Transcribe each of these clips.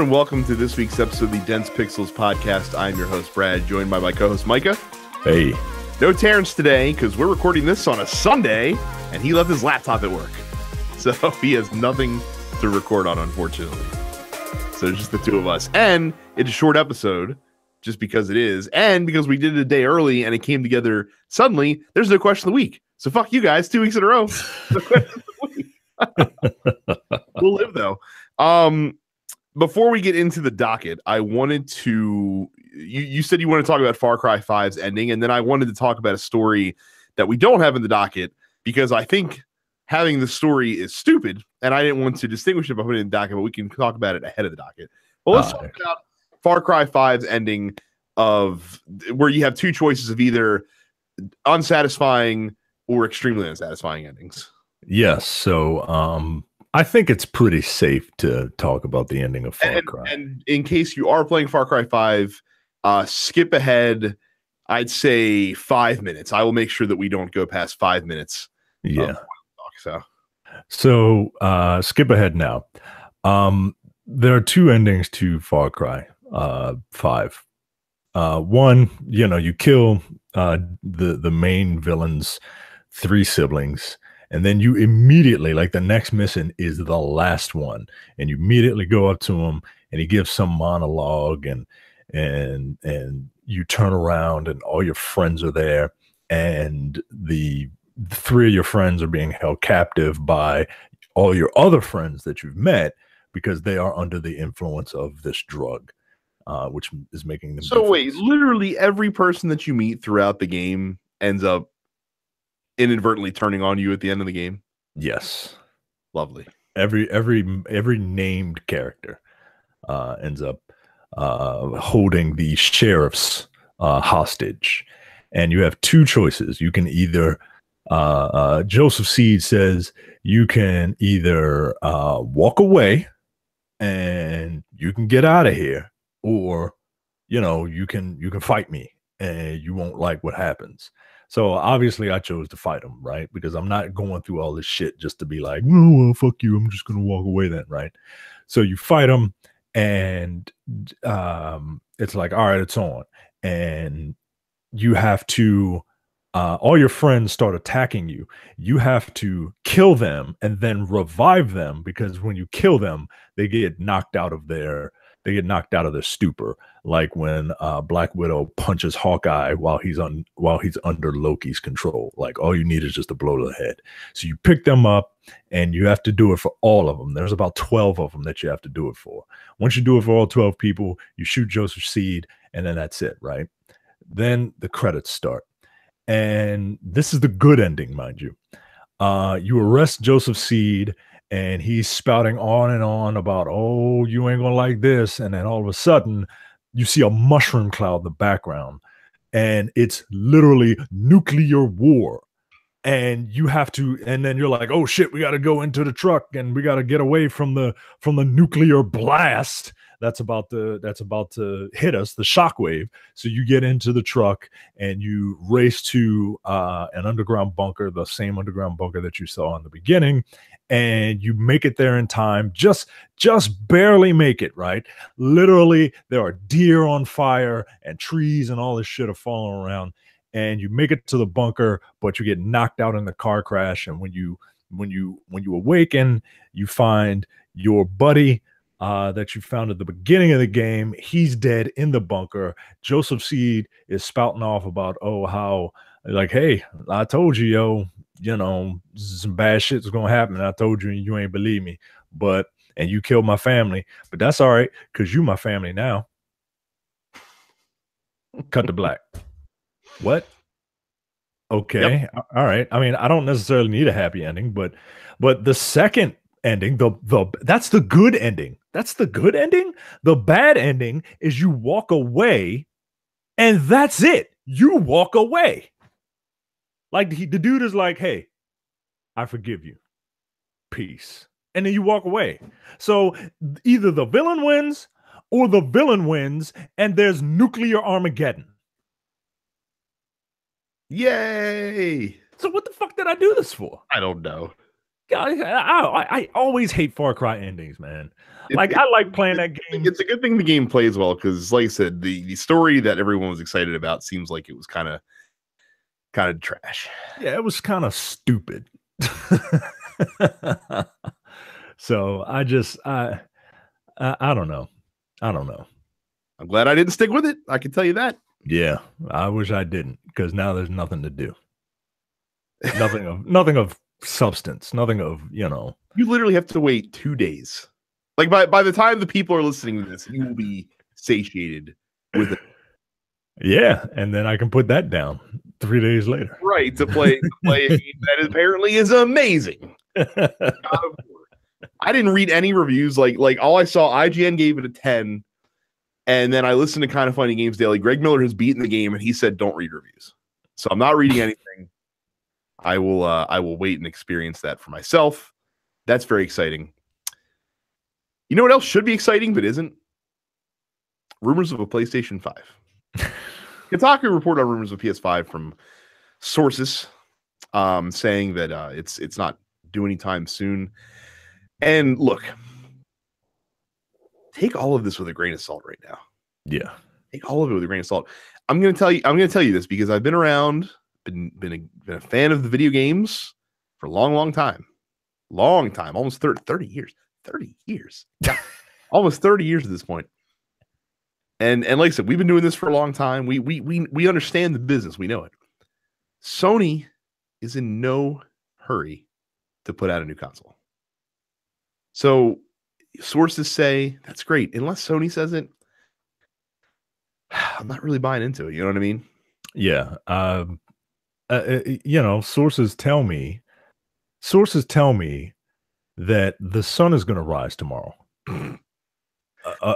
and welcome to this week's episode of the Dense Pixels podcast. I'm your host, Brad, joined by my co-host, Micah. Hey. No Terrence today, because we're recording this on a Sunday, and he left his laptop at work. So he has nothing to record on, unfortunately. So it's just the two of us. And it's a short episode, just because it is, and because we did it a day early, and it came together suddenly. There's no question of the week. So fuck you guys, 2 weeks in a row. No question of the week. We'll live, though. Before we get into the docket, I wanted to, you said you want to talk about Far Cry 5's ending, and then I wanted to talk about a story that we don't have in the docket, because I think having the story is stupid, and I didn't want to distinguish it by putting it in the docket, but we can talk about it ahead of the docket. Well, let's talk about Far Cry 5's ending, of where you have two choices of either unsatisfying or extremely unsatisfying endings. Yes, so I think it's pretty safe to talk about the ending of Far Cry. And in case you are playing Far Cry 5, skip ahead, I'd say 5 minutes. I will make sure that we don't go past 5 minutes. Yeah. So skip ahead now. There are two endings to Far Cry 5. One, you kill the main villain's 3 siblings. And then you immediately, like the next mission is the last one, and you immediately go up to him, and he gives some monologue, and you turn around, and all your friends are there, and the 3 of your friends are being held captive by all your other friends that you've met because they are under the influence of this drug, which is making them. So wait, literally every person that you meet throughout the game ends up inadvertently turning on you at the end of the game? Yes. Lovely. Every named character ends up holding the sheriffs hostage, and you have 2 choices. You can either Joseph Seed says you can either walk away and you can get out of here, or you can fight me and you won't like what happens. So obviously I chose to fight him, right? Because I'm not going through all this shit just to be like, oh, well, fuck you, I'm just going to walk away then, right? So you fight him, and it's like, all right, it's on. And you have to, all your friends start attacking you. You have to kill them and then revive them, because when you kill them, they get knocked out of their stupor, like when Black Widow punches Hawkeye while he's under Loki's control. Like, all you need is just a blow to the head. So you pick them up, and you have to do it for all of them. There's about 12 of them that you have to do it for. Once you do it for all 12 people, you shoot Joseph Seed, and then that's it, right? Then the credits start. And this is the good ending, mind you. You arrest Joseph Seed, and he's spouting on and on about, oh, you ain't gonna like this. And then all of a sudden, you see a mushroom cloud in the background, and it's literally nuclear war. And you have to, and then you're like, oh shit, we got to go into the truck, and we got to get away from the nuclear blast that's about to hit us, the shockwave. So you get into the truck, and you race to an underground bunker, the same underground bunker that you saw in the beginning, and you make it there in time, just barely make it, right? Literally, there are deer on fire, and trees and all this shit are falling around, and you make it to the bunker, but you get knocked out in the car crash. And when you awaken, you find your buddy that you found at the beginning of the game. He's dead in the bunker. Joseph Seed is spouting off about, oh, how, like, hey, I told you, some bad shit's gonna happen. And I told you, and you ain't believe me. And you killed my family, but that's all right, because you my family now. Cut to black. What? Okay. Yep. All right. I mean, I don't necessarily need a happy ending, but the second ending, that's the good ending. That's the good ending. The bad ending is you walk away, and that's it. You walk away. Like the dude is like, hey, I forgive you. Peace. And then you walk away. So either the villain wins, or the villain wins, and there's nuclear Armageddon. Yay! So what the fuck did I do this for? I don't know. I always hate Far Cry endings, man. Like, It- I like playing that game. It's a good thing the game plays well because, like I said, the story that everyone was excited about seems like it was kind of trash. Yeah, it was kind of stupid. So I don't know. I don't know. I'm glad I didn't stick with it. I can tell you that. Yeah, I wish I didn't, because now there's nothing to do. Nothing of substance. Nothing of, you know. You literally have to wait 2 days. Like by the time the people are listening to this, you will be satiated with it. Yeah, and then I can put that down 3 days later. Right, to play a game that apparently is amazing. God of War. I didn't read any reviews. Like all I saw, IGN gave it a 10. And then I listened to Kind of Funny Games Daily. Greg Miller has beaten the game, and he said, "Don't read reviews." So I'm not reading anything. I will wait and experience that for myself. That's very exciting. You know what else should be exciting but isn't? Rumors of a PlayStation 5. Kotaku reported on rumors of PS5 from sources, saying that it's not due anytime soon. And look, take all of this with a grain of salt right now. Yeah. Take all of it with a grain of salt. I'm going to tell you this because I've been around, been a fan of the video games for a long time. Long time, almost 30 years. 30 years. Yeah. Almost 30 years at this point. And like I said, we've been doing this for a long time. We understand the business. We know it. Sony is in no hurry to put out a new console. So sources say that's great. Unless Sony says it, I'm not really buying into it. You know what I mean? Yeah. You know, sources tell me that the sun is going to rise tomorrow.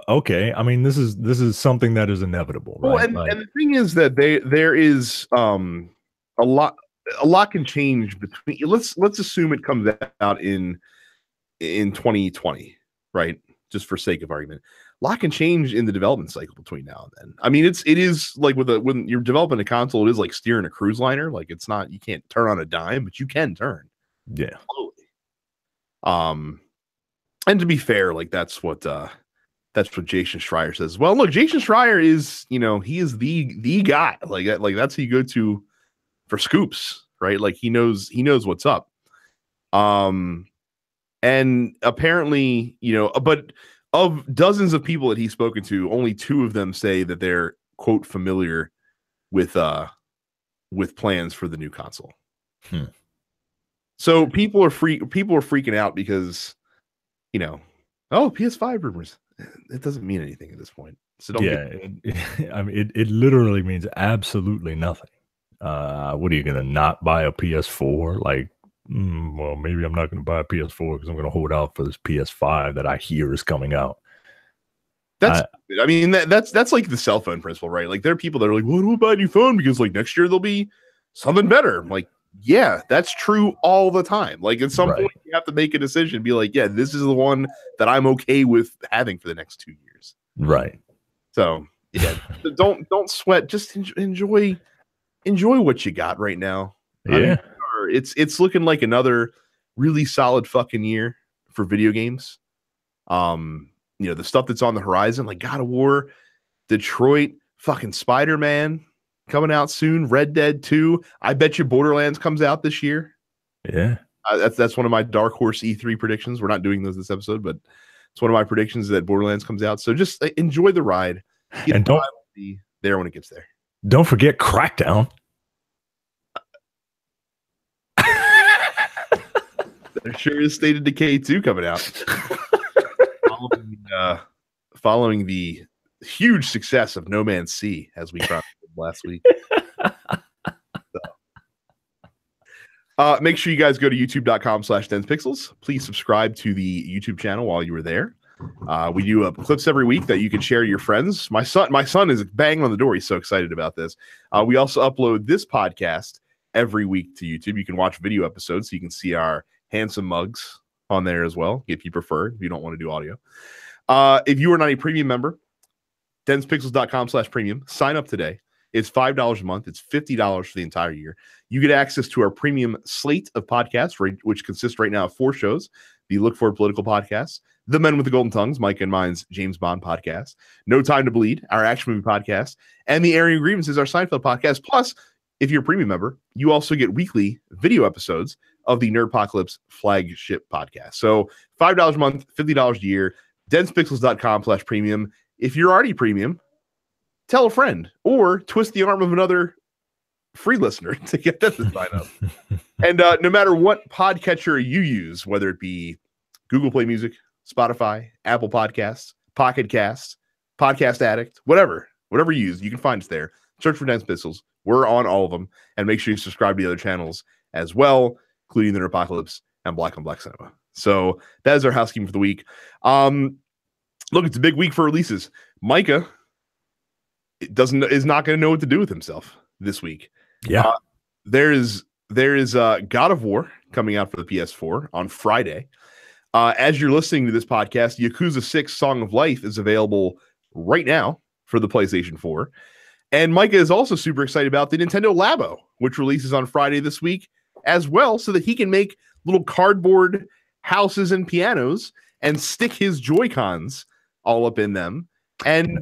Okay. I mean, this is something that is inevitable, right? Well, and the thing is that there is a lot can change between. Let's assume it comes out in 2020, right? Just for sake of argument, a lot can change in the development cycle between now and then. I mean, it is like when you're developing a console, it is like steering a cruise liner. Like it's not, you can't turn on a dime, but you can turn. Yeah. Totally. And to be fair, like that's what Jason Schreier says. Well, look, Jason Schreier is, you know, he is the guy. Like that's who you go to for scoops, right? Like he knows what's up. And apparently, you know, but of dozens of people that he's spoken to, only 2 of them say that they're quote familiar with plans for the new console. So people are freaking out because, you know, PS5 rumors. It doesn't mean anything at this point. So don't I mean, it literally means absolutely nothing. What are you gonna not buy a PS4? Like, well, maybe I'm not gonna buy a PS4 because I'm gonna hold out for this PS5 that I hear is coming out. That's like the cell phone principle, right? Like there are people that are like, well, we'll buy a new phone because like next year there'll be something better. Like, yeah, that's true all the time. Like at some point you have to make a decision, be like, yeah, this is the one that I'm okay with having for the next 2 years. Right. So yeah, don't sweat. Just enjoy what you got right now. Yeah. I mean, it's looking like another really solid fucking year for video games. You know, the stuff that's on the horizon, like God of War, Detroit, fucking Spider-Man coming out soon, Red Dead 2. I bet you Borderlands comes out this year. Yeah. That's one of my dark horse E3 predictions. We're not doing those this episode, but it's one of my predictions that Borderlands comes out. So just enjoy the ride. And don't be there when it gets there. Don't forget Crackdown. There sure is State of Decay 2 coming out. Following the huge success of No Man's Sea, as we chronicled last week. Make sure you guys go to youtube.com/densepixels. Please subscribe to the YouTube channel while you were there. We do clips every week that you can share to your friends. My son is banging on the door. He's so excited about this. We also upload this podcast every week to YouTube. You can watch video episodes, so you can see our handsome mugs on there as well, if you prefer, if you don't want to do audio. If you are not a premium member, densepixels.com/premium. Sign up today. It's $5 a month. It's $50 for the entire year. You get access to our premium slate of podcasts, which consists right now of 4 shows. The Look Forward Political Podcast, The Men with the Golden Tongues, Mike and mine's James Bond podcast, No Time to Bleed, our action movie podcast, and The Airing of Grievances, our Seinfeld podcast. Plus, if you're a premium member, you also get weekly video episodes of the Nerdpocalypse flagship podcast. So $5 a month, $50 a year, densepixels.com/premium. If you're already premium, tell a friend or twist the arm of another free listener to get them to sign up. And no matter what podcatcher you use, whether it be Google Play Music, Spotify, Apple Podcasts, Pocket Casts, Podcast Addict, whatever you use, you can find us there. Search for Dense Pistols. We're on all of them. And make sure you subscribe to the other channels as well, including the Nerdpocalypse and Black on Black Cinema. So that is our housekeeping for the week. Look, it's a big week for releases. Micah is not going to know what to do with himself this week. Yeah. There is God of War coming out for the PS4 on Friday. As you're listening to this podcast, Yakuza 6 Song of Life is available right now for the PlayStation 4. And Micah is also super excited about the Nintendo Labo, which releases on Friday this week as well, so that he can make little cardboard houses and pianos and stick his Joy-Cons all up in them and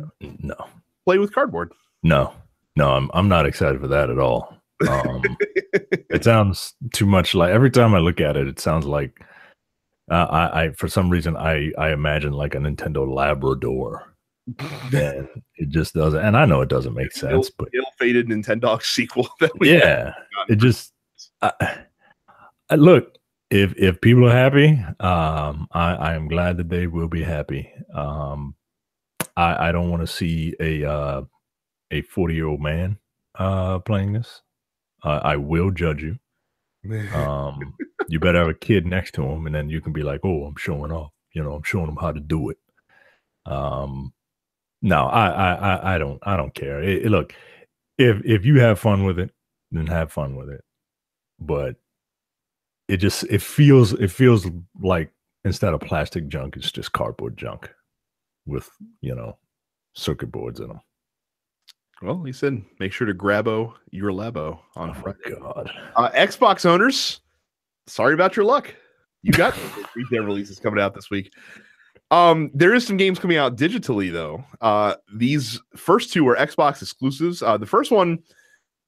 play with cardboard. No, I'm not excited for that at all. It sounds too much like, every time I look at it, it sounds like I for some reason I imagine like a Nintendo Labrador. And it just doesn't, and I know it doesn't make sense, but ill-fated Nintendo sequel that we it just look, if people are happy, I am glad that they will be happy. I don't want to see a 40-year-old man playing this. I will judge you. You better have a kid next to him, and then you can be like, oh, I'm showing off, I'm showing them how to do it. No, I don't care. Look, if you have fun with it, then have fun with it. But it feels like, instead of plastic junk, it's just cardboard junk with circuit boards in them. Well, he said, make sure to grabo your Labo on Friday. God. Xbox owners, sorry about your luck. You got retail releases coming out this week. There is some games coming out digitally, though. These first 2 are Xbox exclusives. The first one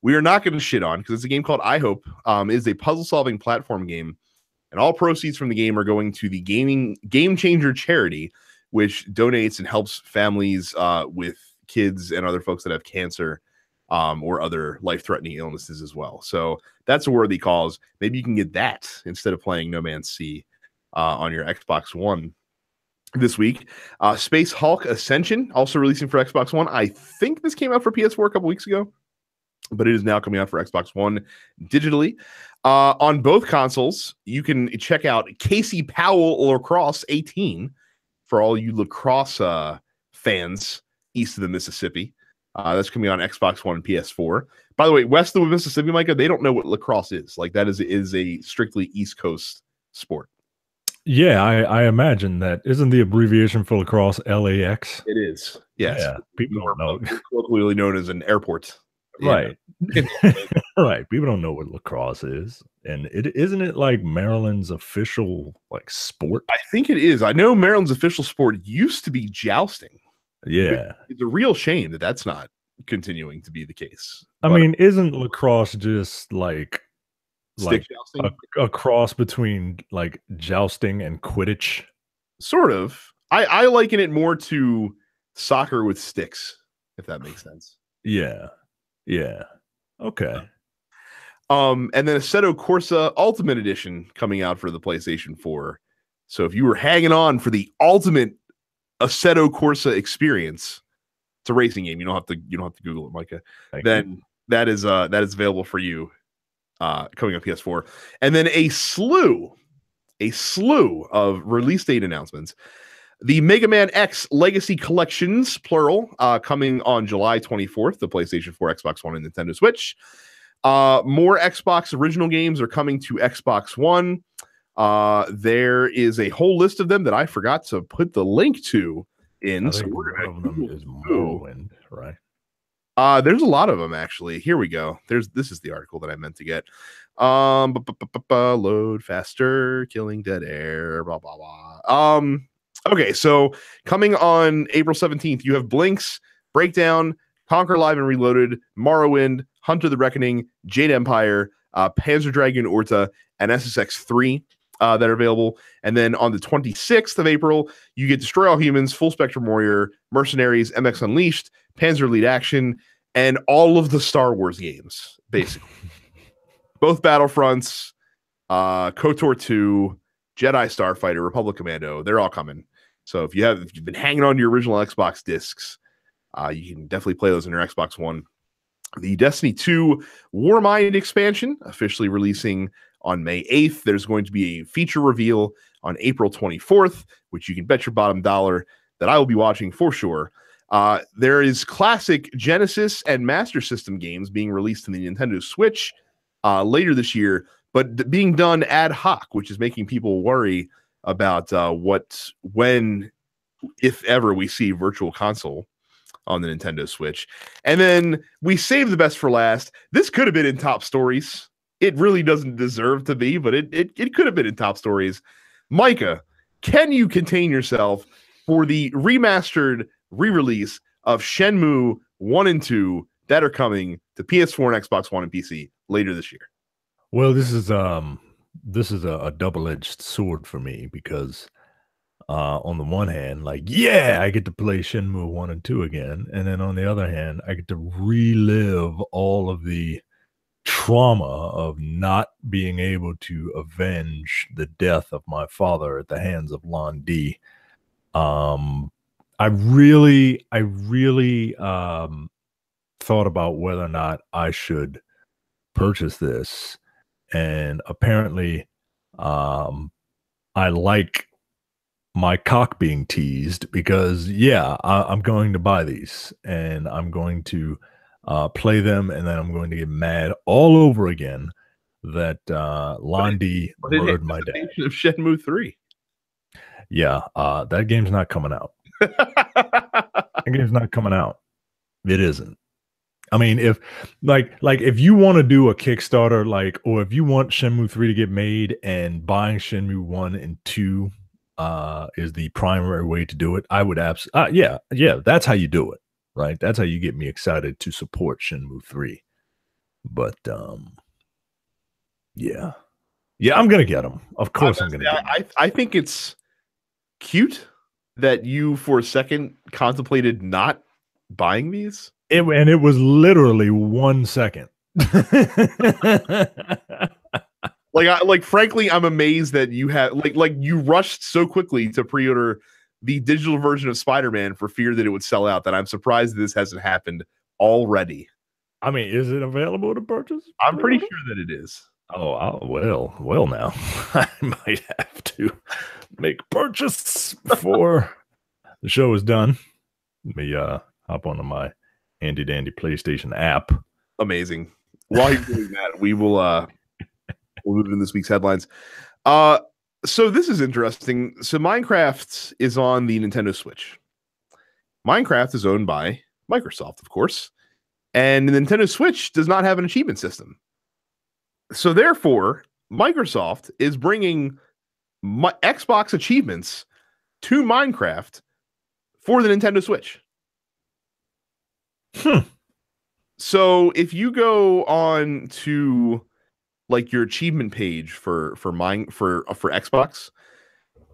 we are not going to shit on because it's a game called I Hope. Is a puzzle-solving platform game, and all proceeds from the game are going to the Game Changer charity, which donates and helps families with kids and other folks that have cancer or other life-threatening illnesses as well. So that's a worthy cause. Maybe you can get that instead of playing No Man's Sea on your Xbox One this week. Space Hulk Ascension, also releasing for Xbox One. I think this came out for PS4 a couple weeks ago, but it is now coming out for Xbox One digitally. On both consoles, you can check out Casey Powell Lacrosse 18 for all you lacrosse fans east of the Mississippi. That's coming on Xbox One and PS4. By the way, west of the Mississippi, Micah, they don't know what lacrosse is. Like, that is a strictly East Coast sport. Yeah, I imagine that. Isn't the abbreviation for lacrosse LAX? It is. Yes. Yeah, people don't know. Colloquially known as an airport. Right. Right. People don't know what lacrosse is. And isn't it like Maryland's official like sport? I think it is. I know Maryland's official sport used to be jousting. Yeah. It's a real shame that that's not continuing to be the case. I mean, isn't lacrosse just like a cross between like jousting and Quidditch? Sort of. I liken it more to soccer with sticks, if that makes sense. Yeah. Okay. And then Assetto Corsa Ultimate Edition coming out for the PlayStation 4. So if you were hanging on for the ultimate Assetto Corsa experience, it's a racing game. You don't have to Google it, Micah. That is available for you coming up PS4. And then a slew of release date announcements. The Mega Man X Legacy Collections, plural, coming on July 24th, the PlayStation 4, Xbox One, and Nintendo Switch. More Xbox original games are coming to Xbox One. There is a whole list of them that I forgot to put the link to in. So one of them is Morrowind, right? There's a lot of them actually. Here we go. This is the article that I meant to get. Load faster, killing dead air, blah blah blah. Okay, so coming on April 17th, you have Blinks, Breakdown, Conquer Live and Reloaded, Morrowind, Hunter the Reckoning, Jade Empire, Panzer Dragoon Orta, and SSX3 that are available. And then on the 26th of April, you get Destroy All Humans, Full Spectrum Warrior, Mercenaries, MX Unleashed, Panzer Lead Action, and all of the Star Wars games, basically. Both Battlefronts, KOTOR 2, Jedi Starfighter, Republic Commando, they're all coming. So if you've been hanging on to your original Xbox discs, you can definitely play those on your Xbox One. The Destiny 2 Warmind expansion officially releasing on May 8th. There's going to be a feature reveal on April 24th, which you can bet your bottom dollar that I will be watching for sure. There is classic Genesis and Master System games being released in the Nintendo Switch later this year, but being done ad hoc, which is making people worry about when, if ever, we see Virtual Console on the Nintendo Switch. And then we saved the best for last. This could have been in top stories. It really doesn't deserve to be, but it could have been in top stories. Micah, can you contain yourself for the remastered re-release of Shenmue 1 and 2 that are coming to PS4 and Xbox One and PC later this year? Well, this is a double-edged sword for me because on the one hand, like, yeah, I get to play Shenmue 1 and 2 again. And then on the other hand, I get to relive all of the trauma of not being able to avenge the death of my father at the hands of Lon D. I really thought about whether or not I should purchase this. And apparently, I like my cock being teased because, yeah, I'm going to buy these and I'm going to play them, and then I'm going to get mad all over again that Londi murdered my dad. Of Shenmue 3. Yeah, that game's not coming out. That game's not coming out. It isn't. I mean, if if you want to do a Kickstarter, or if you want Shenmue 3 to get made and buying Shenmue 1 and 2 is the primary way to do it, I would yeah, that's how you do it, right? That's how you get me excited to support Shenmue 3. But yeah, I'm gonna get them. Of course, I'm gonna get them. I think it's cute that you for a second contemplated not buying these. And it was literally 1 second. Frankly, I'm amazed that you have you rushed so quickly to pre-order the digital version of Spider-Man for fear that it would sell out, that I'm surprised this hasn't happened already. I mean, is it available to purchase? I'm pretty sure that it is. Oh, well now. I might have to make a purchase before the show is done. Let me hop onto my handy dandy PlayStation app. Amazing. While you're doing that, we'll move into this week's headlines. So this is interesting. So Minecraft is on the Nintendo Switch. Minecraft is owned by Microsoft, of course, and the Nintendo Switch does not have an achievement system. So therefore, Microsoft is bringing Xbox achievements to Minecraft for the Nintendo Switch. So if you go on to your achievement page for Xbox,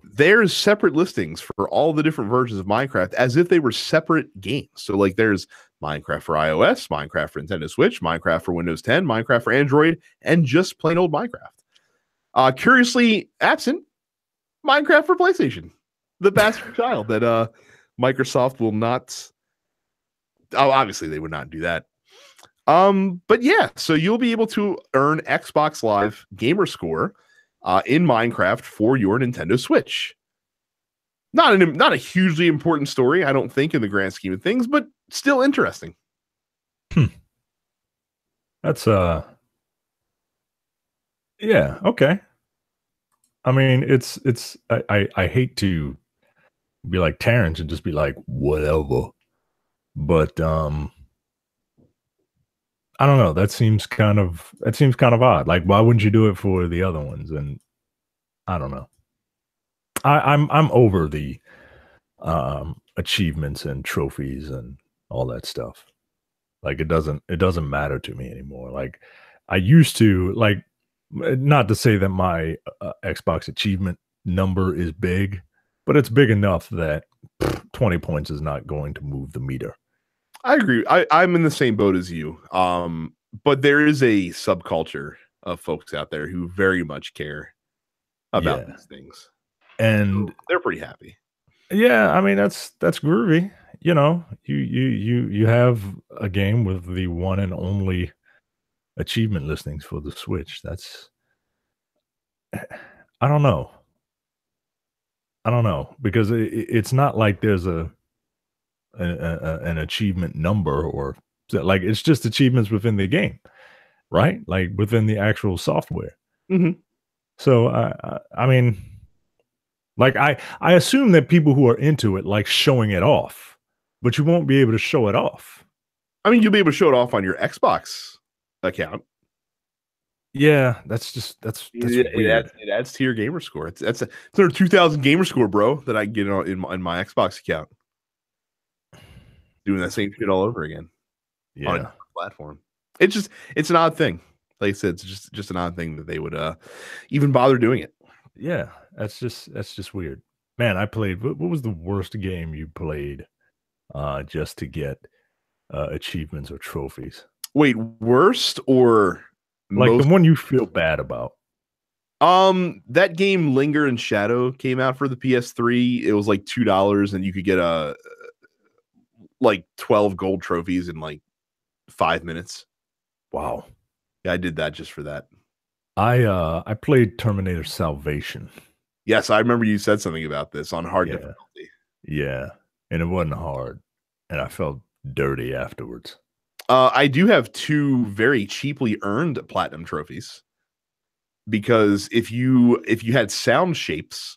there's separate listings for all the different versions of Minecraft as if they were separate games. So there's Minecraft for iOS, Minecraft for Nintendo Switch, Minecraft for Windows 10, Minecraft for Android, and just plain old Minecraft. Curiously absent, Minecraft for PlayStation, the bastard child that Microsoft will not. Oh, obviously they would not do that. But yeah, so you'll be able to earn Xbox Live gamer score in Minecraft for your Nintendo Switch. Not a hugely important story, I don't think, in the grand scheme of things, but still interesting. That's yeah, okay. I mean, I hate to be like Terrence and just be like, whatever. But I don't know. That seems kind of odd. Like, why wouldn't you do it for the other ones? And I don't know. I'm over the achievements and trophies and all that stuff. Like it doesn't matter to me anymore. Like I used to like not to say that my Xbox achievement number is big, but it's big enough that 20 points is not going to move the meter. I agree. I'm in the same boat as you. But there is a subculture of folks out there who very much care about these things. And so they're pretty happy. Yeah, I mean that's groovy. You know, you have a game with the one and only achievement listings for the Switch. That's I don't know. I don't know because it's not like there's an achievement number or like it's just achievements within the game, right? Like within the actual software. Mm-hmm. So I mean, like I assume that people who are into it like showing it off, but you won't be able to show it off. I mean, you'll be able to show it off on your Xbox account. Yeah, that's weird. It adds to your gamer score. It's another 2,000 gamer score, bro, that I can get in my Xbox account. Doing that same shit all over again. Yeah. On a different platform. It's an odd thing. Like I said, it's just an odd thing that they would even bother doing it. Yeah, that's just weird. Man, I played what was the worst game you played just to get achievements or trophies? Wait, worst or like the one you feel bad about? That game Linger in Shadow came out for the PS3. It was like $2 and you could get like 12 gold trophies in like 5 minutes. Wow. Yeah, I did that just for that. I played Terminator Salvation. Yes, I remember you said something about this on hard difficulty. Yeah, and it wasn't hard, and I felt dirty afterwards. I do have 2 very cheaply earned platinum trophies because if you had sound shapes,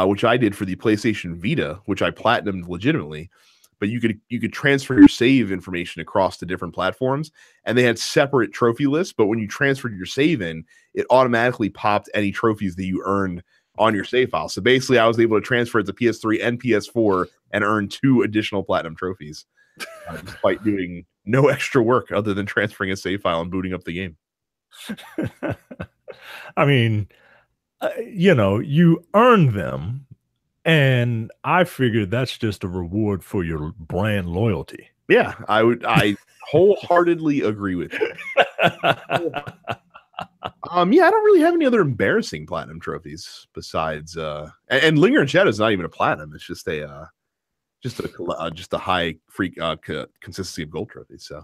which I did for the PlayStation Vita, which I platinumed legitimately, but you could transfer your save information across to different platforms, and they had separate trophy lists. But when you transferred your save in, it automatically popped any trophies that you earned on your save file. So basically, I was able to transfer it to PS3 and PS4 and earn 2 additional platinum trophies, despite doing no extra work other than transferring a save file and booting up the game. I mean, you earn them. And I figured that's just a reward for your brand loyalty. Yeah, I wholeheartedly agree with you. Yeah, I don't really have any other embarrassing platinum trophies besides and Linger and Shadow is not even a platinum. It's just a high consistency of gold trophies. So,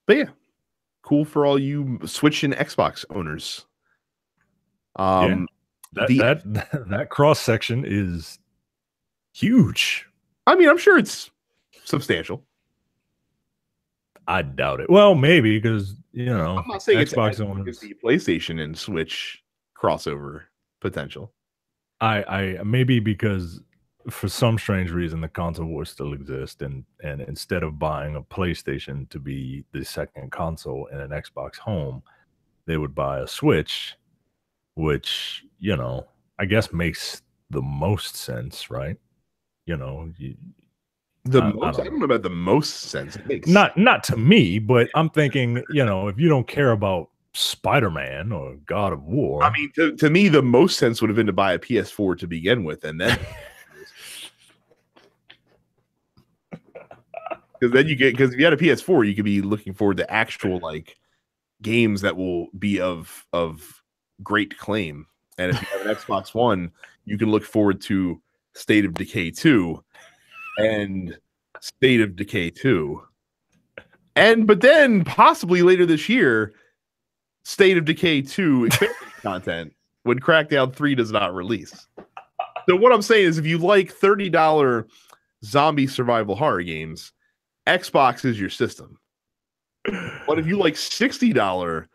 but yeah, cool for all you Switch and Xbox owners. That cross section is huge. I mean, I'm sure it's substantial. I doubt it. Well, maybe because I'm not saying Xbox owners, the PlayStation and Switch crossover potential. I maybe because for some strange reason the console wars still exist, and instead of buying a PlayStation to be the second console in an Xbox home, they would buy a Switch, which I guess makes the most sense, right? I don't know about the most sense. It makes not to me, but I'm thinking, if you don't care about Spider-Man or God of War, I mean, to me, the most sense would have been to buy a PS4 to begin with, and then because if you had a PS4, you could be looking forward to actual like games that will be of great claim. And if you have an Xbox One, you can look forward to State of Decay 2 and State of Decay 2. But then possibly later this year, State of Decay 2 expansion content when Crackdown 3 does not release. So what I'm saying is if you like $30 zombie survival horror games, Xbox is your system. But if you like $60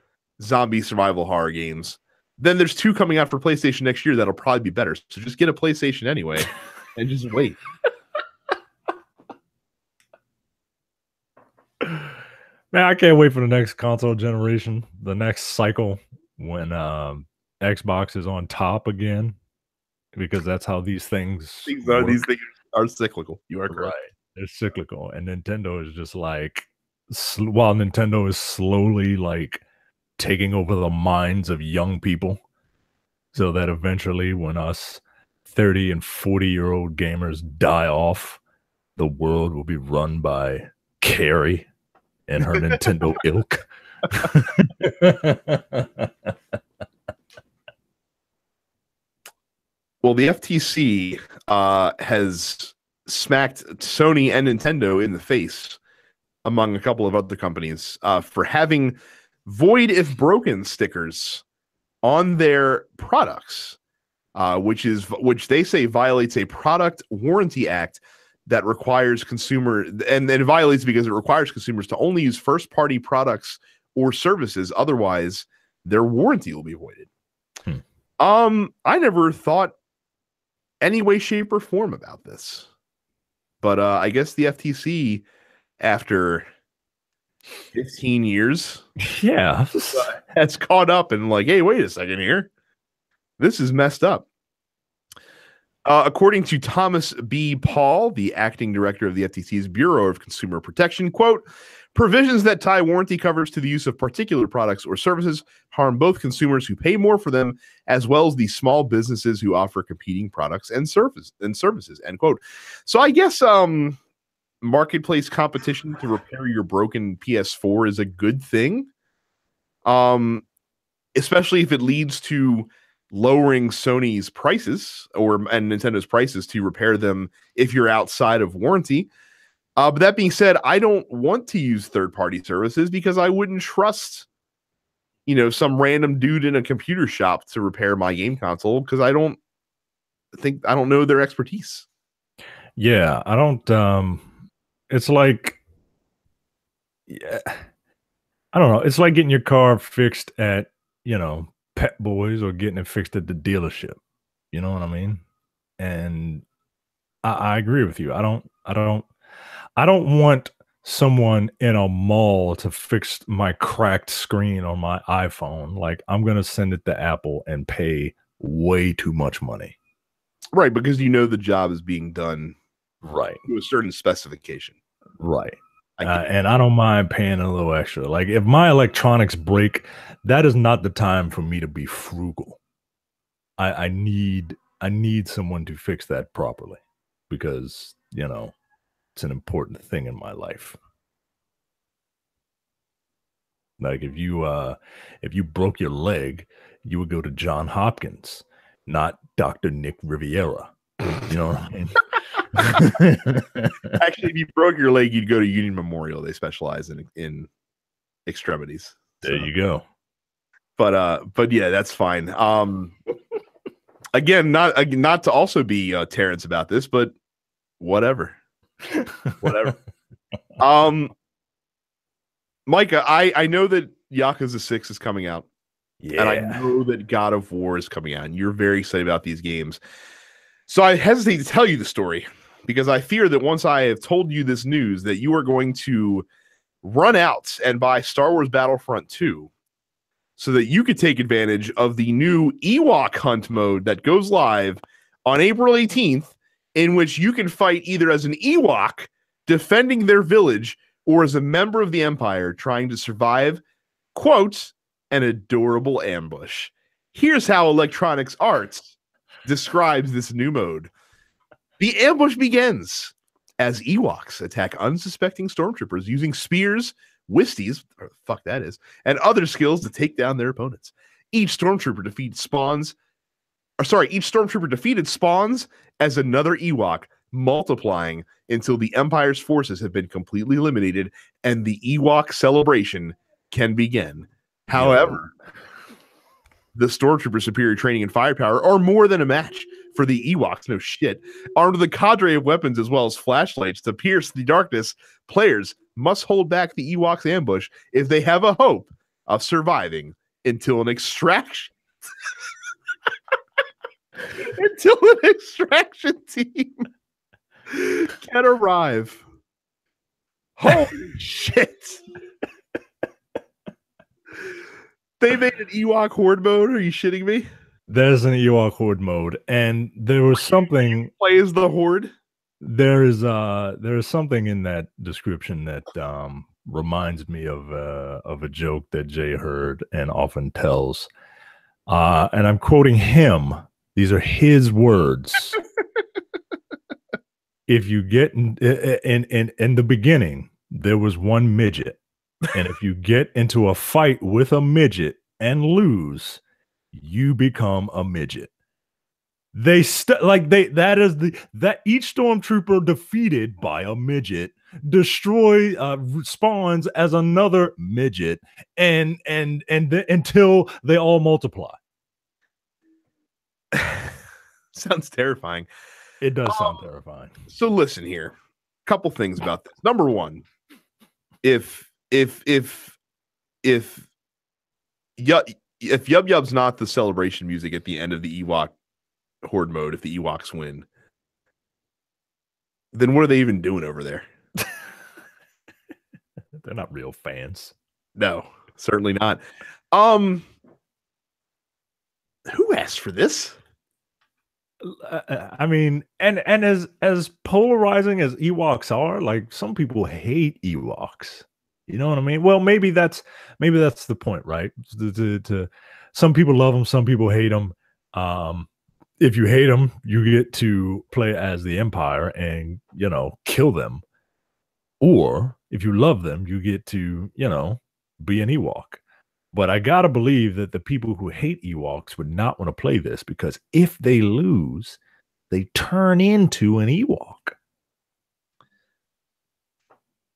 zombie survival horror games, then there's 2 coming out for PlayStation next year that'll probably be better. So just get a PlayStation anyway and just wait. Man, I can't wait for the next console generation, the next cycle when Xbox is on top again, because that's how these things work. These things are cyclical. You are Right. correct. They're cyclical. And Nintendo is just like, while Nintendo is slowly like taking over the minds of young people, so that eventually when us 30 and 40-year-old gamers die off, the world will be run by Carrie and her Nintendo ilk. Well, the FTC has smacked Sony and Nintendo in the face, among a couple of other companies, for having void if broken stickers on their products, which they say violates a product warranty act that requires and it violates because it requires consumers to only use first party products or services. Otherwise, their warranty will be voided. I never thought any way, shape, or form about this, but I guess the FTC, after 15 years, yeah, has caught up and like, hey, wait a second here, this is messed up. According to Thomas B. Paul, the acting director of the FTC's Bureau of Consumer Protection, quote, provisions that tie warranty coverage to the use of particular products or services harm both consumers who pay more for them as well as the small businesses who offer competing products and services, end quote. So I guess marketplace competition to repair your broken PS4 is a good thing, especially if it leads to lowering Sony's prices and Nintendo's prices to repair them if you're outside of warranty. But that being said, I don't want to use third-party services because I wouldn't trust, some random dude in a computer shop to repair my game console because I don't know their expertise. Yeah, I don't. It's like, yeah, I don't know. It's like getting your car fixed at, Pep Boys or getting it fixed at the dealership. You know what I mean? And I agree with you. I don't want someone in a mall to fix my cracked screen on my iPhone. Like, I'm gonna send it to Apple and pay way too much money. Right, because the job is being done right to a certain specification. Right. And I don't mind paying a little extra. Like, if my electronics break, that is not the time for me to be frugal. I need someone to fix that properly because, it's an important thing in my life. Like, if you broke your leg, you would go to John Hopkins, not Dr. Nick Riviera. You know what I mean? Actually, if you broke your leg, you'd go to Union Memorial. They specialize in extremities. There you go. But yeah, that's fine. Again, not to also be Terrence about this, but whatever. Micah, I know that Yakuza 6 is coming out. Yeah. And I know that God of War is coming out, and you're very excited about these games. So I hesitate to tell you the story because I fear that once I have told you this news that you are going to run out and buy Star Wars Battlefront 2 so that you could take advantage of the new Ewok hunt mode that goes live on April 18th, in which you can fight either as an Ewok defending their village or as a member of the Empire trying to survive, quote, an adorable ambush. Here's how Electronics Arts describes this new mode. The ambush begins as Ewoks attack unsuspecting stormtroopers using spears, whisties, or the fuck that is, and other skills to take down their opponents. Each stormtrooper defeated spawns as another Ewok, multiplying until the Empire's forces have been completely eliminated and the Ewok celebration can begin. However, the stormtrooper superior training and firepower are more than a match for the Ewoks. No shit. Armed with a cadre of weapons as well as flashlights to pierce the darkness, players must hold back the Ewoks ambush if they have a hope of surviving until an extraction team can arrive. Holy shit. They made an Ewok horde mode. Are you shitting me? There's an Ewok horde mode, and there was something. Play as the horde. There is something in that description that reminds me of a joke that Jay heard and often tells. And I'm quoting him. These are his words. If you get in the beginning, there was one midget. And if you get into a fight with a midget and lose, you become a midget. That each stormtrooper defeated by a midget spawns as another midget and until they all multiply. Sounds terrifying. It does sound terrifying. So listen here. Couple things about this. Number one, if Yub Yub's not the celebration music at the end of the Ewok horde mode, if the Ewoks win, then what are they even doing over there? They're not real fans. No, certainly not. Who asked for this? I mean, and as polarizing as Ewoks are, like, some people hate Ewoks. You know what I mean? Well, maybe that's the point, right? To some people love them, some people hate them. If you hate them, you get to play as the Empire and, kill them. Or if you love them, you get to, be an Ewok. But I gotta believe that the people who hate Ewoks would not want to play this, because if they lose, they turn into an Ewok.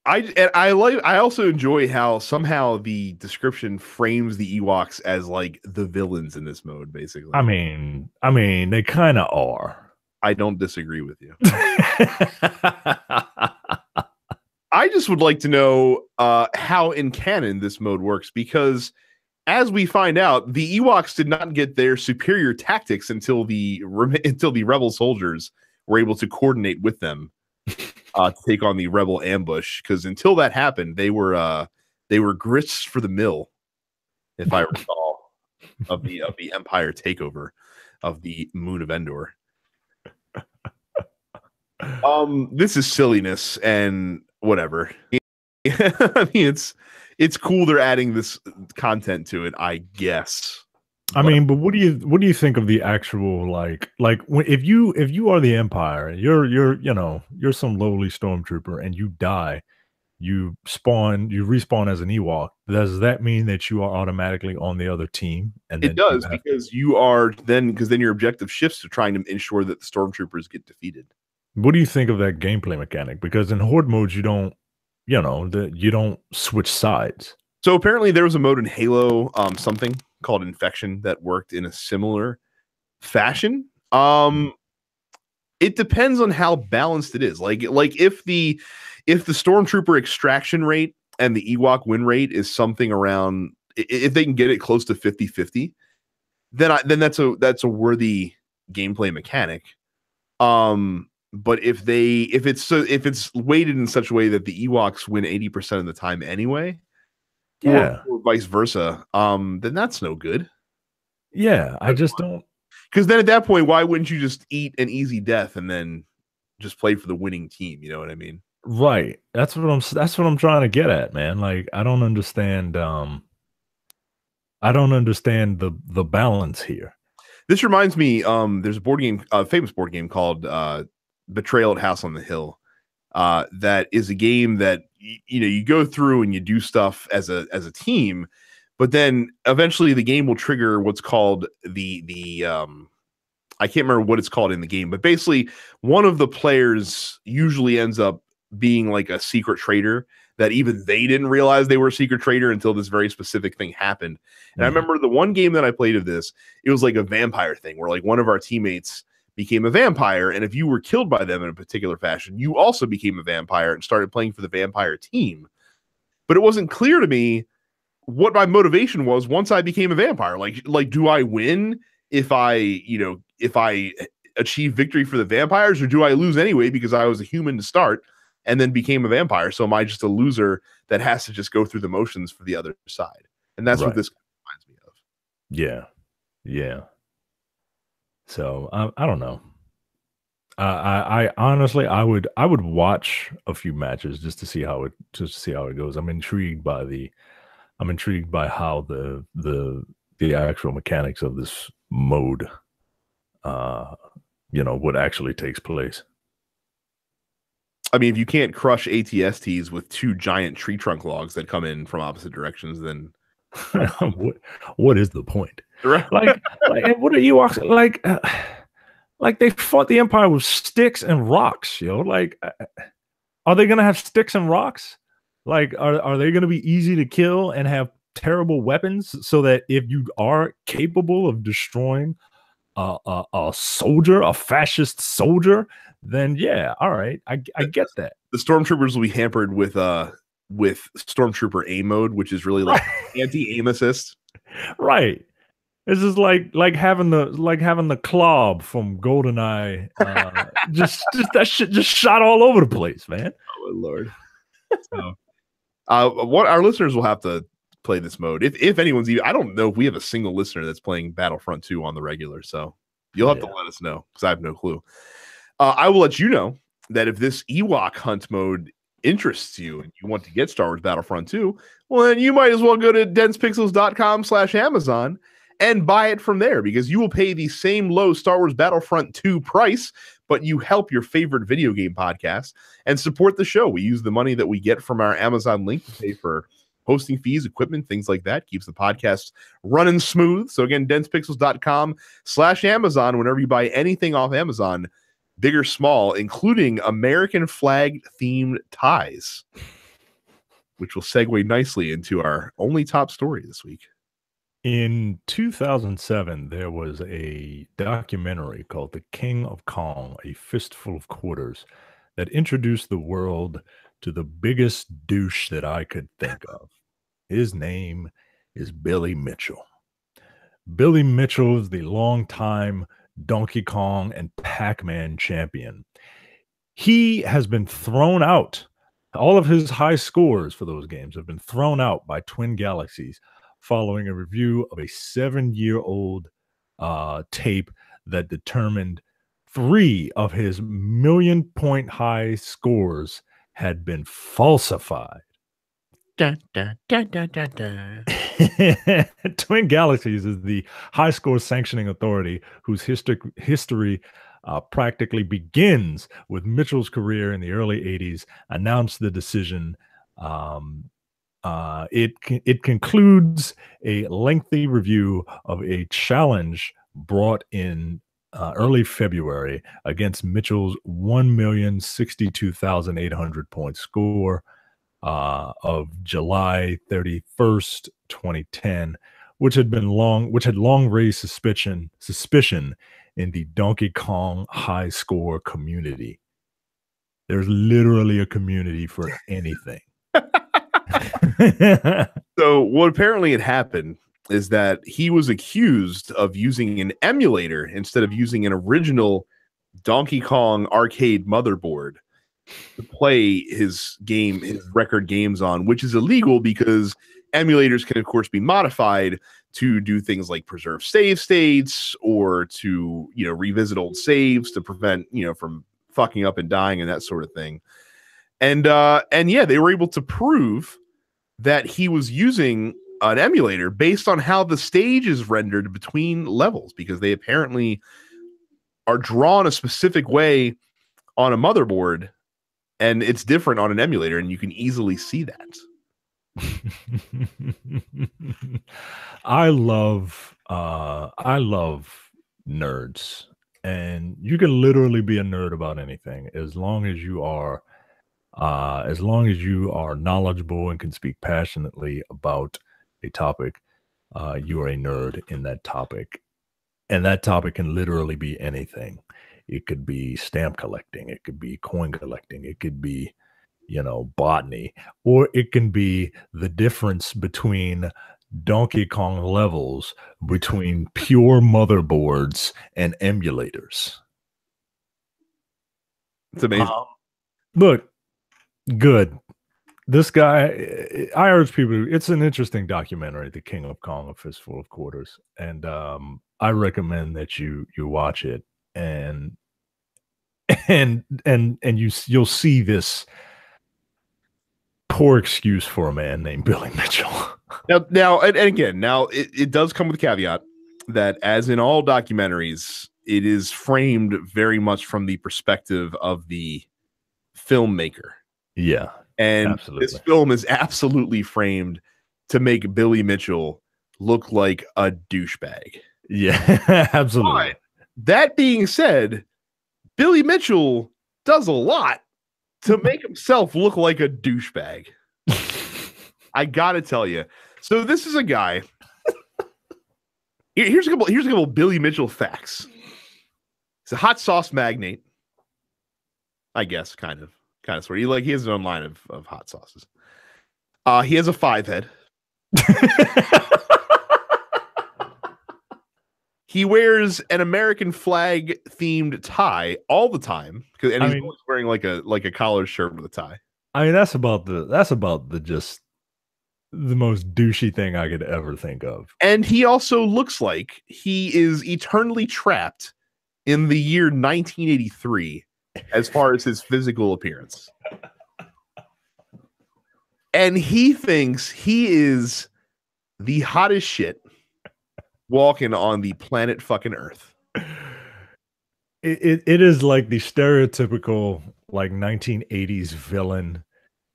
I also enjoy how somehow the description frames the Ewoks as like the villains in this mode, basically. I mean, they kind of are. I don't disagree with you. I just would like to know how in canon this mode works, because as we find out, the Ewoks did not get their superior tactics until the rebel soldiers were able to coordinate with them to take on the rebel ambush. Because until that happened, they were grits for the mill, if I recall, of the Empire takeover of the Moon of Endor. This is silliness and whatever. I mean, it's cool they're adding this content to it, I guess. I mean, but what do you think of the actual like if you are the Empire, you're some lowly stormtrooper and you die, you respawn as an Ewok. Does that mean that you are automatically on the other team? And it does, because then your objective shifts to trying to ensure that the stormtroopers get defeated. What do you think of that gameplay mechanic? Because in horde modes, you don't switch sides. So apparently there was a mode in Halo, something called Infection, that worked in a similar fashion. It depends on how balanced it is. Like if the stormtrooper extraction rate and the Ewok win rate is something around, if they can get it close to 50-50, then that's a worthy gameplay mechanic. But if it's weighted in such a way that the Ewoks win 80% of the time anyway, yeah, or vice versa, then that's no good. Yeah, I just don't. Because then at that point, why wouldn't you just eat an easy death and then just play for the winning team? You know what I mean? Right. That's what I'm trying to get at, man. Like, I don't understand. I don't understand the balance here. This reminds me, there's a board game, famous board game called Betrayal at House on the Hill. That is a game that you go through and you do stuff as a team, but then eventually the game will trigger what's called the I can't remember what it's called in the game, but basically one of the players usually ends up being like a secret traitor that even they didn't realize they were a secret traitor until this very specific thing happened. And I remember the one game that I played of this, it was like a vampire thing where like one of our teammates became a vampire, and if you were killed by them in a particular fashion, you also became a vampire and started playing for the vampire team. But it wasn't clear to me what my motivation was once I became a vampire. Like do I win if I achieve victory for the vampires, or do I lose anyway because I was a human to start and then became a vampire? So am I just a loser that has to just go through the motions for the other side? And that's what this reminds me Yeah, yeah. So I don't know. I honestly I would watch a few matches just to see how it goes. I'm intrigued by how the actual mechanics of this mode what actually takes place. I mean, if you can't crush ATSTs with two giant tree trunk logs that come in from opposite directions, then what is the point? right? Like what are you like they fought the Empire with sticks and rocks, Like, are they gonna have sticks and rocks? Like, are they gonna be easy to kill and have terrible weapons so that if you are capable of destroying a soldier, a fascist soldier, then yeah, all right, I get that. The stormtroopers will be hampered with stormtrooper aim mode, which is really like anti-aim assist. Right. It's just like having the Clob from GoldenEye. Just that shit just shot all over the place, man. Oh my lord. So, what our listeners will have to play this mode. If anyone's even, I don't know if we have a single listener that's playing Battlefront 2 on the regular. So you'll have to let us know because I have no clue. I will let you know that if this Ewok hunt mode interests you and you want to get Star Wars Battlefront 2, well, then you might as well go to densepixels.com/Amazon and buy it from there, because you will pay the same low Star Wars Battlefront 2 price, but you help your favorite video game podcast and support the show. We use the money that we get from our Amazon link to pay for hosting fees, equipment, things like that. Keeps the podcast running smooth. So again, densepixels.com/Amazon. Whenever you buy anything off Amazon, big or small, including American flag themed ties, which will segue nicely into our only top story this week. In 2007, there was a documentary called The King of Kong, A Fistful of Quarters, that introduced the world to the biggest douche that I could think of. His name is Billy Mitchell. Billy Mitchell is the longtime Donkey Kong and Pac-Man champion. He has been thrown out. All of his high scores for those games have been thrown out by Twin Galaxies following a review of a 7-year-old tape that determined 3 of his million-point high scores had been falsified. Dun, dun, dun, dun, dun, dun. Twin Galaxies is the high score sanctioning authority whose history practically begins with Mitchell's career in the early 80s, announced the decision. It concludes a lengthy review of a challenge brought in early February against Mitchell's 1,062,800 point score of July 31st, 2010, which had long raised suspicion in the Donkey Kong high score community. There's literally a community for anything. So what apparently had happened is that he was accused of using an emulator instead of using an original Donkey Kong arcade motherboard to play his record games on, which is illegal because emulators can of course be modified to do things like preserve save states or to revisit old saves to prevent from fucking up and dying and that sort of thing. And yeah, they were able to prove that he was using an emulator based on how the stage is rendered between levels, because they apparently are drawn a specific way on a motherboard and it's different on an emulator, and you can easily see that. I love nerds, and you can literally be a nerd about anything as long as you are knowledgeable and can speak passionately about a topic. You are a nerd in that topic, and that topic can literally be anything. It could be stamp collecting, it could be coin collecting, it could be botany, or it can be the difference between Donkey Kong levels between pure motherboards and emulators. It's amazing. Look, good. this guy, I urge people. It's an interesting documentary, "The King of Kong: A Fistful of Quarters," and I recommend that you watch it and you'll see this poor excuse for a man named Billy Mitchell. Now, and again, it does come with a caveat that, as in all documentaries, it is framed very much from the perspective of the filmmaker. Yeah, and absolutely. This film is absolutely framed to make Billy Mitchell look like a douchebag. Yeah, absolutely. But that being said, Billy Mitchell does a lot to make himself look like a douchebag. I gotta tell you. So this is a guy. Here's a couple Billy Mitchell facts. He's a hot sauce magnate, I guess, kind of sort of. He has his own line of hot sauces. He has a 5 head. He wears an American flag themed tie all the time, and he's always wearing like a collared shirt with a tie. I mean, that's about the just the most douchey thing I could ever think of. And he also looks like he is eternally trapped in the year 1983 as far as his physical appearance. And he thinks he is the hottest shit walking on the planet fucking Earth. It is like the stereotypical like 1980s villain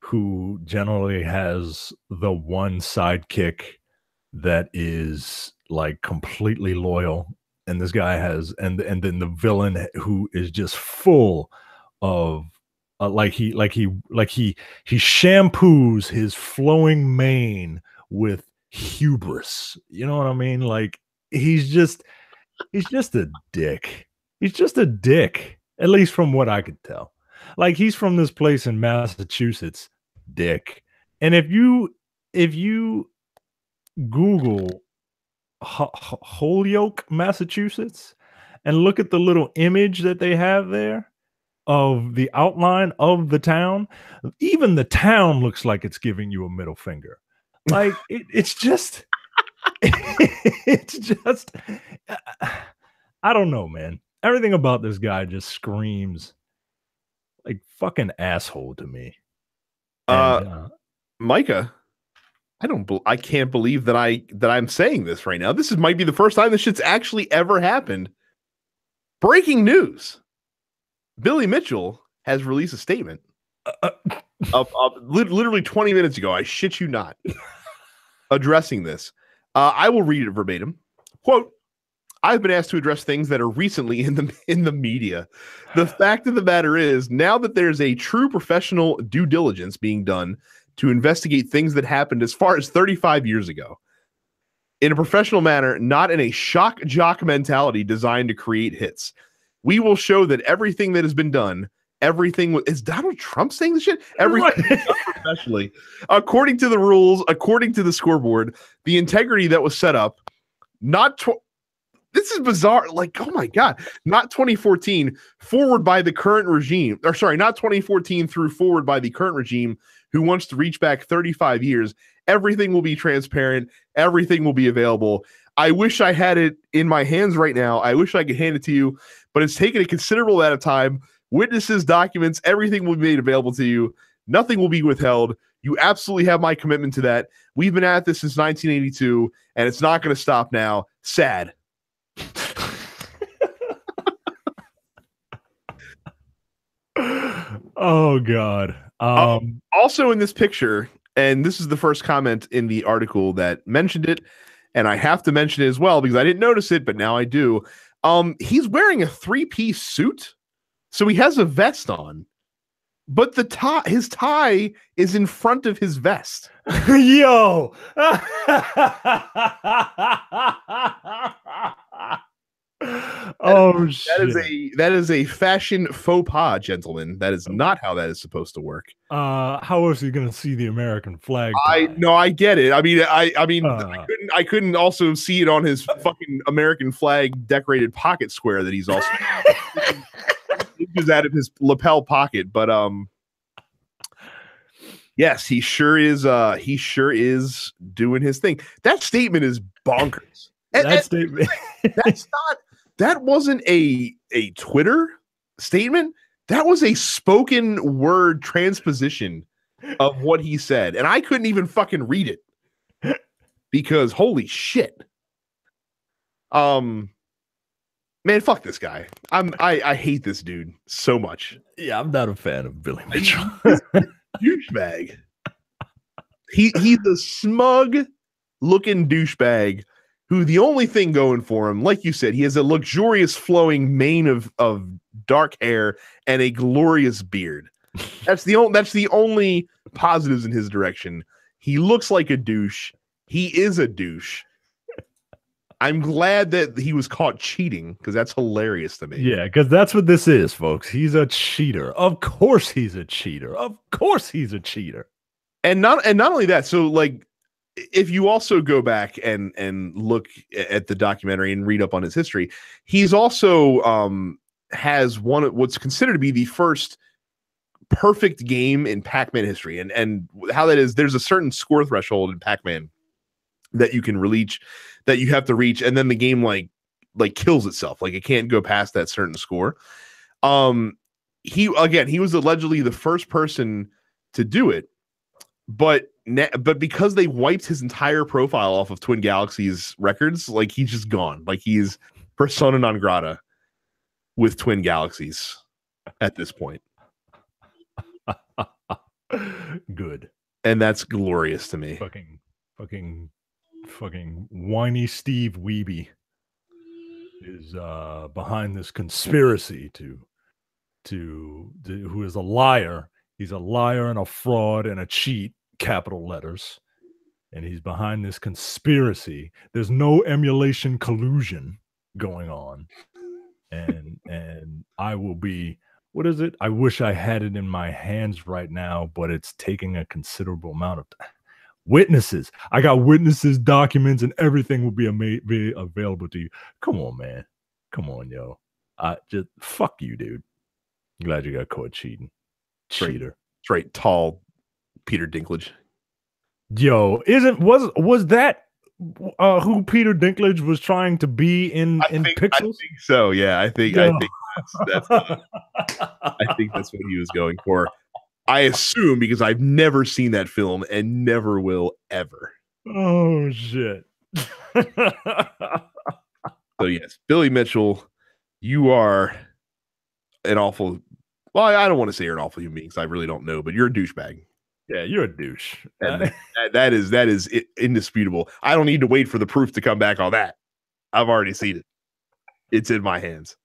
who generally has the one sidekick that is like completely loyal, and this guy has and then the villain who is just full of he shampoos his flowing mane with hubris. You know what I mean? Like he's just a dick. He's just a dick, at least from what I could tell. Like he's from this place in Massachusetts, dick. And if you Google Holyoke, Massachusetts, and look at the little image that they have there of the outline of the town, even the town looks like it's giving you a middle finger. Like it's just it's just I don't know, man. Everything about this guy just screams like fucking asshole to me. Micah, I can't believe that I'm saying this right now. This might be the first time this shit's actually ever happened. Breaking news. Billy Mitchell has released a statement of literally 20 minutes ago. I shit you not. Addressing this. I will read it verbatim. Quote, I've been asked to address things that are recently in the media. The fact of the matter is, now that there's a true professional due diligence being done to investigate things that happened as far as 35 years ago, in a professional manner, not in a shock jock mentality designed to create hits, we will show that everything that has been done, is Donald Trump saying this shit? Everything is done professionally, according to the rules, according to the scoreboard, the integrity that was set up, this is bizarre. Like, oh my God, not 2014 forward by the current regime, or sorry, not 2014 through forward by the current regime who wants to reach back 35 years. Everything will be transparent. Everything will be available. I wish I had it in my hands right now. I wish I could hand it to you, but it's taken a considerable amount of time. Witnesses, documents, everything will be made available to you. Nothing will be withheld. You absolutely have my commitment to that. We've been at this since 1982, and it's not going to stop now. Sad. Oh God. Also in this picture, and this is the first comment in the article that mentioned it, and I have to mention it as well because I didn't notice it, but now I do. He's wearing a 3-piece suit, so he has a vest on, but his tie is in front of his vest. Yo. Oh shit. That is a fashion faux pas, gentlemen. That is not how that is supposed to work. How is he gonna see the American flag? I get it. I mean, I couldn't also see it on his fucking American flag decorated pocket square that he's also is out of his lapel pocket. But Yes, he sure is. He sure is doing his thing. That statement is bonkers. Statement. That wasn't a Twitter statement. That was a spoken word transposition of what he said, and I couldn't even fucking read it because holy shit. Man, fuck this guy. I hate this dude so much. Yeah, I'm not a fan of Billy Mitchell. Douchebag. He's a smug looking douchebag who the only thing going for him, like you said, he has a luxurious flowing mane of dark hair and a glorious beard. That's the only positives in his direction. He looks like a douche. He is a douche. I'm glad that he was caught cheating because that's hilarious to me. Yeah, because that's what this is, folks. He's a cheater. Of course he's a cheater. Of course he's a cheater. And not only that, so like if you also go back and look at the documentary and read up on his history, he's also has what's considered to be the first perfect game in Pac-Man history. And how that is, there's a certain score threshold in Pac-Man that you can reach, that you have to reach, and then the game like kills itself. Like it can't go past that certain score. He was allegedly the first person to do it, but because they wiped his entire profile off of Twin Galaxies records, like he's just gone. Like he's persona non grata with Twin Galaxies at this point. Good. And that's glorious to me. Fucking whiny Steve Wiebe is behind this conspiracy to who is a liar. He's a liar and a fraud and a cheat, capital letters. And he's behind this conspiracy. There's no emulation collusion going on. And I will be, what is it? I wish I had it in my hands right now, but it's taking a considerable amount of time. Witnesses. I got witnesses, documents, and everything will be available to you. Come on, man. Come on, yo. Just fuck you, dude. Glad you got caught cheating. Cheater. Straight tall Peter Dinklage. Yo, was that who Peter Dinklage was trying to be in Pixels? I think so. Yeah, I think that's I think that's what he was going for. I assume, because I've never seen that film and never will ever. Oh shit. So yes, Billy Mitchell, you are an awful, well, I don't want to say you're an awful human being because I really don't know, but you're a douchebag. Yeah, you're a douche. And that is indisputable. I don't need to wait for the proof to come back on that. I've already seen it. It's in my hands.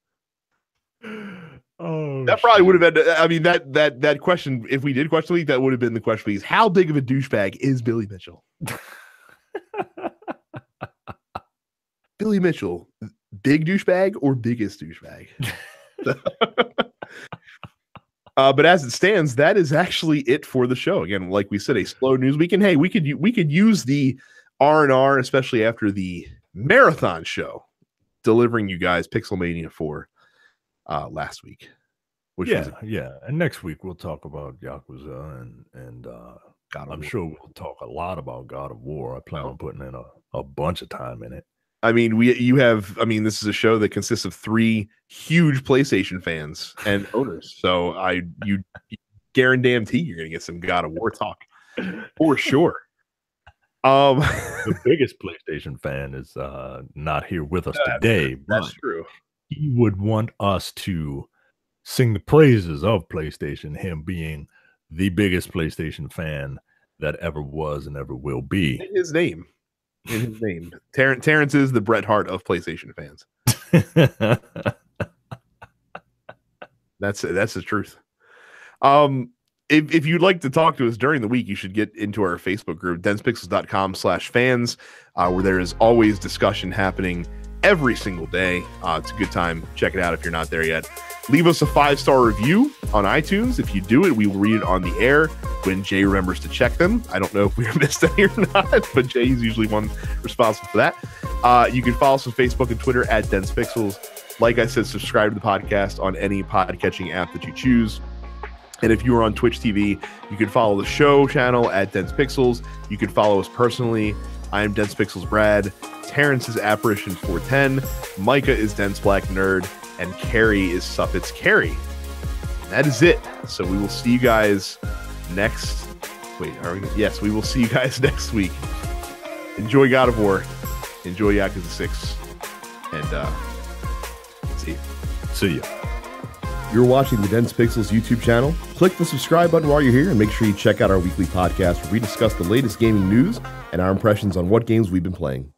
Oh, that probably would have been. I mean, that question. If we did question league, that would have been the question. Please, how big of a douchebag is Billy Mitchell? Billy Mitchell, big douchebag or biggest douchebag? But as it stands, that is actually it for the show. Again, like we said, a slow news week, and hey, we could use the R&R, especially after the marathon show, delivering you guys Pixelmania 4 last week. Yeah, and next week we'll talk about Yakuza and I'm sure we'll talk a lot about God of War. I plan on putting in a bunch of time in it. I mean, this is a show that consists of 3 huge PlayStation fans and owners. So you guarantee you're gonna get some God of War talk for sure. The biggest PlayStation fan is not here with us today. That's true. He would want us to sing the praises of PlayStation, him being the biggest PlayStation fan that ever was and ever will be. In his name. Terrence is the Bret Hart of PlayStation fans. That's the truth. If you'd like to talk to us during the week, you should get into our Facebook group, densepixels.com/fans, where there is always discussion happening every single day. It's a good time. Check it out if you're not there yet. Leave us a 5-star review on iTunes. If you do it, we will read it on the air when Jay remembers to check them. I don't know if we missed any or not, but Jay is usually one responsible for that. You can follow us on Facebook and Twitter at DensePixels. Like I said, subscribe to the podcast on any podcatching app that you choose. And if you are on Twitch TV, you can follow the show channel at Dense Pixels. You can follow us personally. I am Dense Pixels Brad. Terrence is Apparition 410. Micah is Dense Black Nerd. And Carrie is Suffits Carrie. And that is it. So we will see you guys next. Wait, yes, we will see you guys next week. Enjoy God of War. Enjoy Yakuza 6. And see you. See you. You're watching the Dense Pixels YouTube channel. Click the subscribe button while you're here and make sure you check out our weekly podcast where we discuss the latest gaming news and our impressions on what games we've been playing.